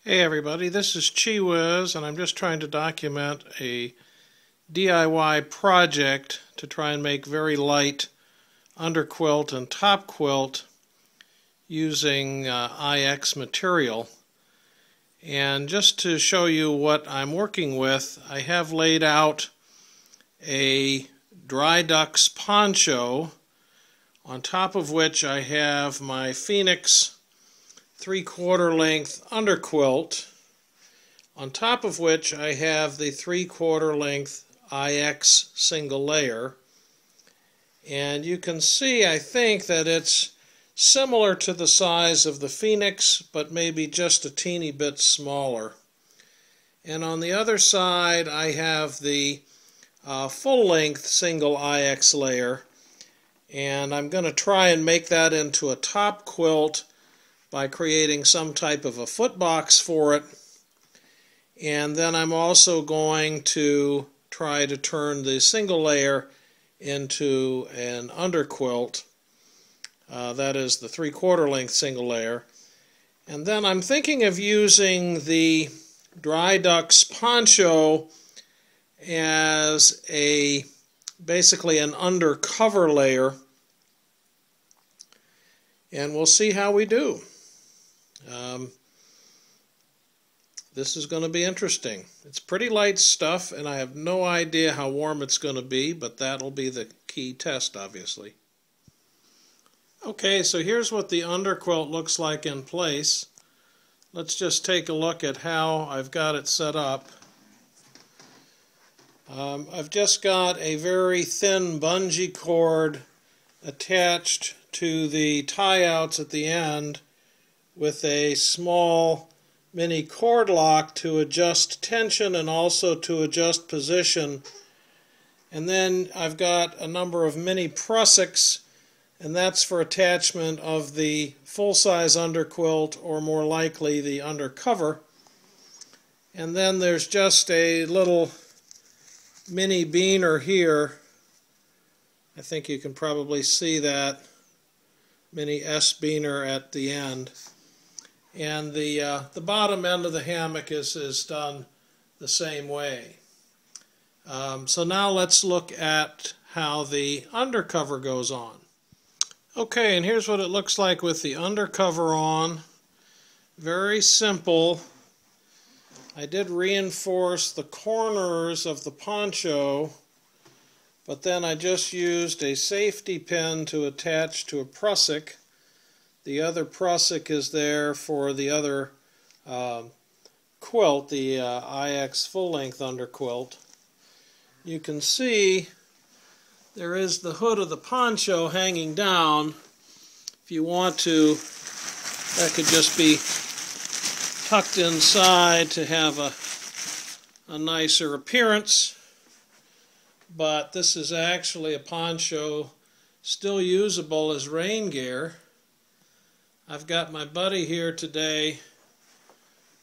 Hey everybody, this is Chi-Whiz, and I'm just trying to document a DIY project to try and make very light underquilt and top quilt using IX material. And just to show you what I'm working with, I have laid out a Dri Ducks poncho, on top of which I have my Phoenix 3/4 length underquilt, on top of which I have the 3/4 length IX single layer. And you can see, I think, that it's similar to the size of the Phoenix, but maybe just a teeny bit smaller. And on the other side I have the full-length single IX layer, and I'm going to try and make that into a top quilt by creating some type of a foot box for it. And then I'm also going to try to turn the single layer into an underquilt. That is the 3/4 length single layer. And then I'm thinking of using the Dri Ducks poncho as basically an undercover layer, and we'll see how we do. This is going to be interesting. It's pretty light stuff, and I have no idea how warm it's going to be, but that'll be the key test, obviously. Okay, so here's what the underquilt looks like in place. Let's just take a look at how I've got it set up. I've just got a very thin bungee cord attached to the tie-outs at the end with a small mini cord lock to adjust tension and also to adjust position. And then I've got a number of mini prussiks, and that's for attachment of the full-size underquilt, or more likely the undercover. And then there's just a little mini beaner here. I think you can probably see that mini S beaner at the end. And the bottom end of the hammock is done the same way. So now let's look at how the undercover goes on. Okay, and here's what it looks like with the undercover on. Very simple. I did reinforce the corners of the poncho, but then I just used a safety pin to attach to a prussik. The other prussik is there for the other quilt, the IX full-length underquilt. You can see there is the hood of the poncho hanging down. If you want to, that could just be tucked inside to have a nicer appearance. But this is actually a poncho still usable as rain gear. I've got my buddy here today.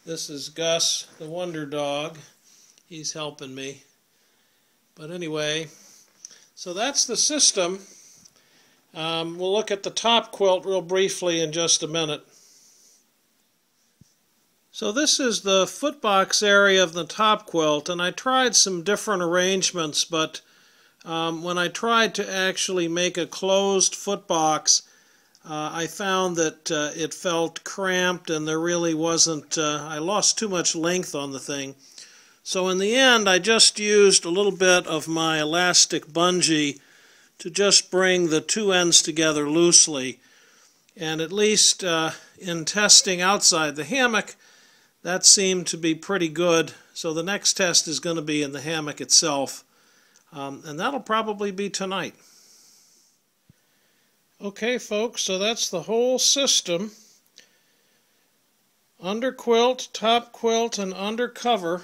This is Gus, the wonder dog. He's helping me. But anyway, so that's the system. We'll look at the top quilt real briefly in just a minute. So this is the footbox area of the top quilt, and I tried some different arrangements, but when I tried to actually make a closed footbox, I found that it felt cramped, and there really wasn't, I lost too much length on the thing. So in the end, I just used a little bit of my elastic bungee to just bring the two ends together loosely. And at least in testing outside the hammock, that seemed to be pretty good. So the next test is going to be in the hammock itself, and that'll probably be tonight. Okay, folks, so that's the whole system. Underquilt, top quilt, and undercover.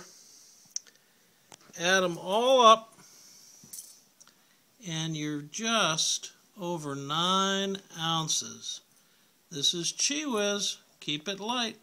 Add them all up, and you're just over 9 ounces. This is Chi-Whiz. Keep it light.